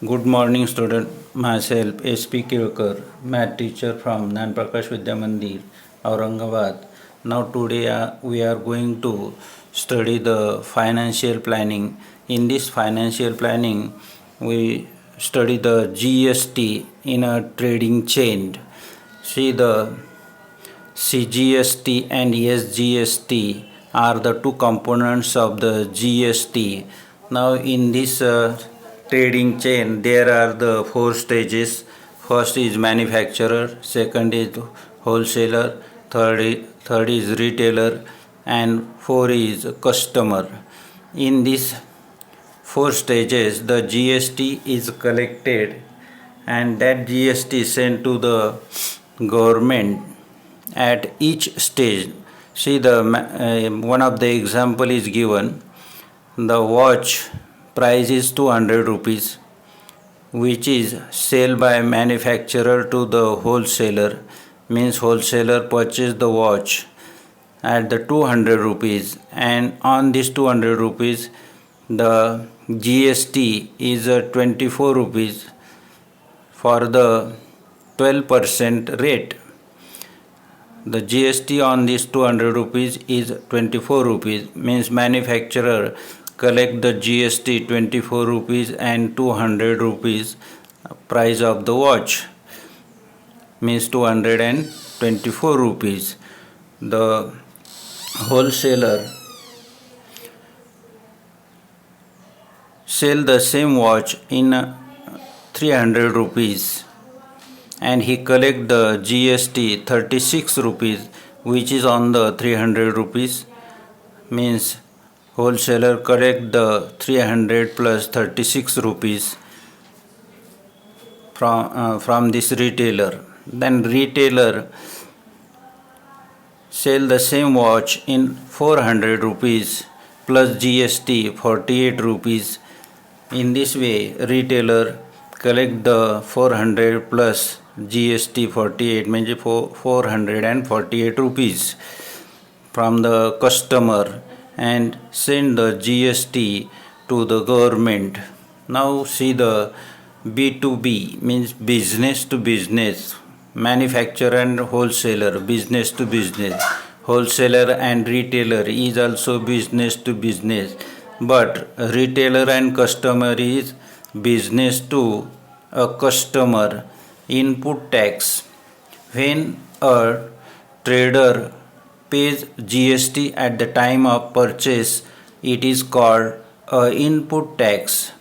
Good morning, student. Myself, S.P. Kirkar, math teacher from Nan Prakash Vidya Mandir, Aurangabad. Now, today we are going to study the financial planning. In this financial planning, we study the GST in a trading chain. See, the CGST and SGST are the two components of the GST. Now, in this trading chain, there are the four stages. First is manufacturer, second is wholesaler, third is retailer, and four is customer. In these four stages, the GST is collected, and that GST is sent to the government at each stage. See, the one of the example is given. The watch price is 200 rupees, which is sale by manufacturer to the wholesaler. Means wholesaler purchase the watch at the 200 rupees, and on this 200 rupees the GST is 24 rupees for the 12% rate. The GST on this 200 rupees is 24 rupees, means manufacturer collect the GST 24 rupees and 200 rupees price of the watch, means 224 rupees. The wholesaler sell the same watch in 300 rupees, and he collect the GST 36 rupees, which is on the 300 rupees. Means wholesaler collect the 300 plus 36 rupees from this retailer. Then retailer sell the same watch in 400 rupees plus GST 48 rupees. In this way, retailer collect the 400 plus GST 48, means 448 rupees from the customer and send the GST to the government. Now see the B2B, means business to business, manufacturer and wholesaler, business to business. Wholesaler and retailer is also business to business, but retailer and customer is business to a customer. Input tax. When a trader pays GST at the time of purchase, it is called a input tax.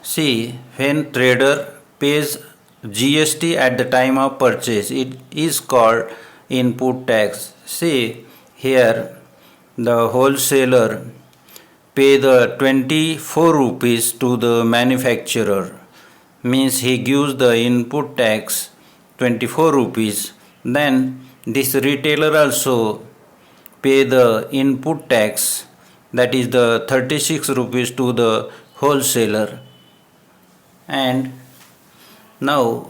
See, when trader pays GST at the time of purchase, it is called input tax. See, here the wholesaler pay the 24 rupees to the manufacturer, means he gives the input tax 24 rupees. Then this retailer also pay the input tax, that is the 36 rupees to the wholesaler. And now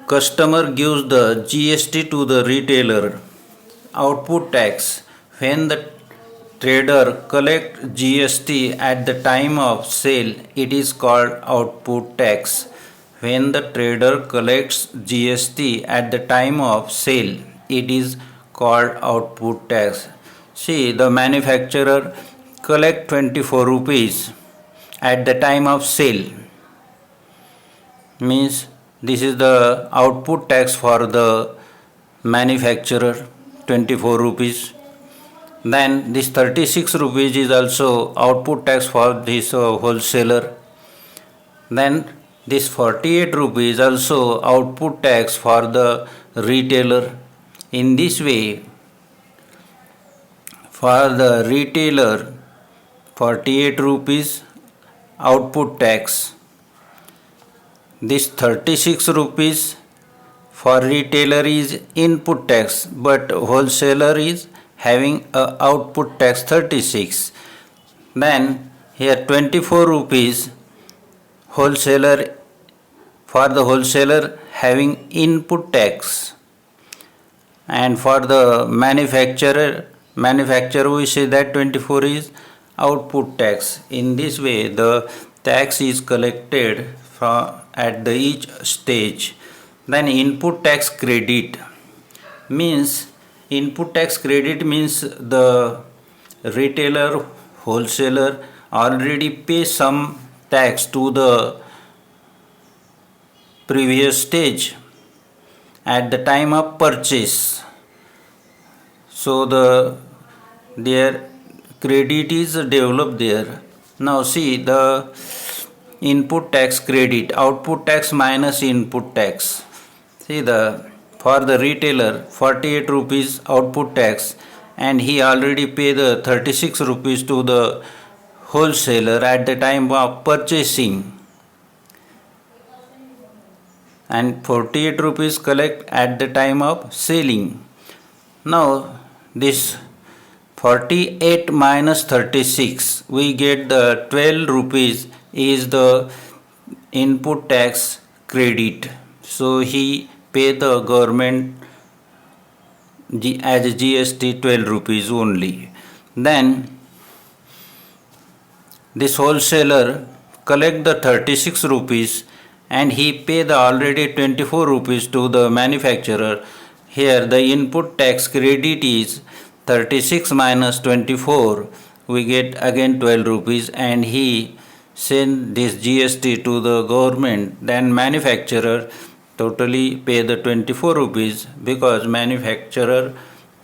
customer gives the GST to the retailer, output tax. When the trader collect GST at the time of sale, it is called output tax. When the trader collects GST at the time of sale, it is called output tax. See, the manufacturer collect 24 rupees at the time of sale, means this is the output tax for the manufacturer, 24 rupees. Then this 36 rupees is also output tax for this wholesaler. Then this 48 rupees also output tax for the retailer. In this way, for the retailer 48 rupees output tax. This 36 rupees for retailer is input tax, but wholesaler is having a output tax 36. Then here 24 rupees wholesaler, for the wholesaler having input tax, and for the manufacturer we say that 24 is output tax. In this way, the tax is collected from at the each stage. Then input tax credit means the retailer, wholesaler already pay some tax to the previous stage at the time of purchase. So their credit is developed there. Now see the input tax credit, output tax minus input tax. See for the retailer 48 rupees output tax, and he already pay the 36 rupees to the wholesaler at the time of purchasing, and 48 rupees collect at the time of selling. Now this 48 minus 36, we get the 12 rupees is the input tax credit. So he pay the government as a GST 12 rupees only. Then this wholesaler collect the 36 rupees and he pay the already 24 rupees to the manufacturer. Here the input tax credit is 36 minus 24, we get again 12 rupees, and he send this GST to the government. Then manufacturer totally pay the 24 rupees because manufacturer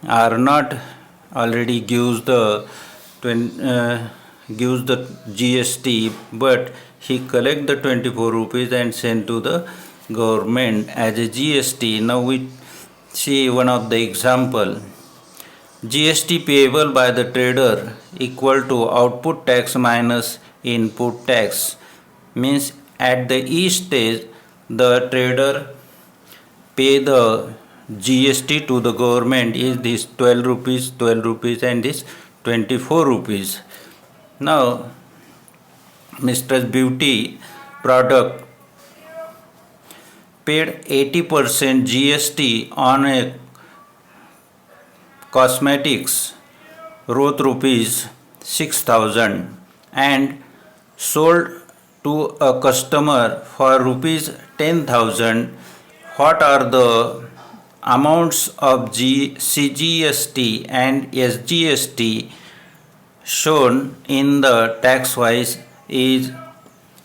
are not already gives the GST, but he collect the 24 rupees and send to the government as a GST. Now we see one of the example. GST payable by the trader equal to output tax minus input tax, means at the each stage the trader pay the GST to the government is this 12 rupees and this 24 rupees. Now Mr. Beauty product paid 80% GST on a cosmetics worth rupees 6,000 and sold to a customer for rupees 10,000. What are the amounts of CGST and SGST shown in the tax wise is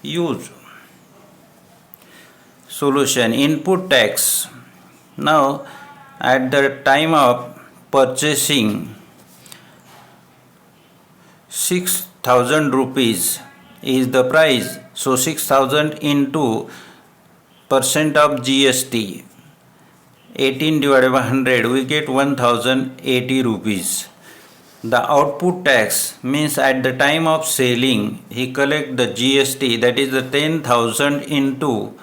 used? Solution: input tax. Now at the time of purchasing 6,000 rupees is the price, so 6,000 into percent of GST 18 divided by 100, we get 1,080 rupees. The output tax means at the time of selling he collect the GST, that is the 10,000 into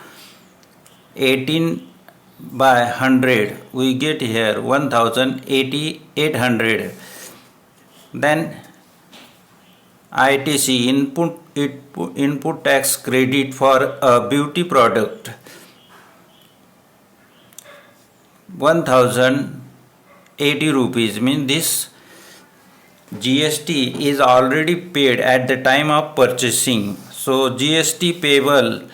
18 by 100, we get here 1,800. Then ITC, input tax credit for a beauty product 1,080 rupees, means this GST is already paid at the time of purchasing. So GST payable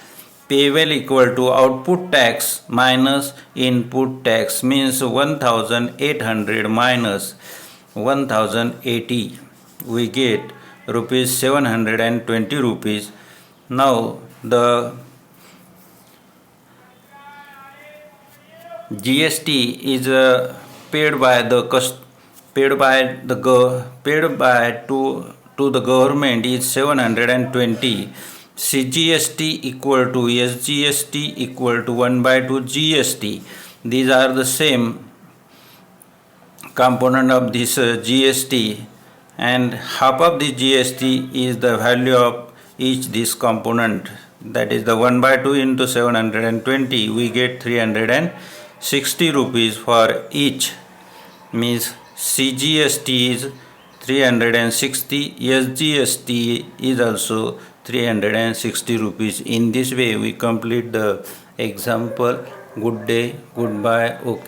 equal to output tax minus input tax, means 1,800 minus 1,080, we get rupees 720 rupees. Now the GST is paid to the government is 720. CGST equal to SGST equal to 1/2 GST. These are the same component of this GST, and half of the GST is the value of each this component, that is the 1/2 into 720, we get 360 rupees for each, means CGST is 360, SGST is also 360 rupees. In this way we complete the example. Good day, goodbye, okay.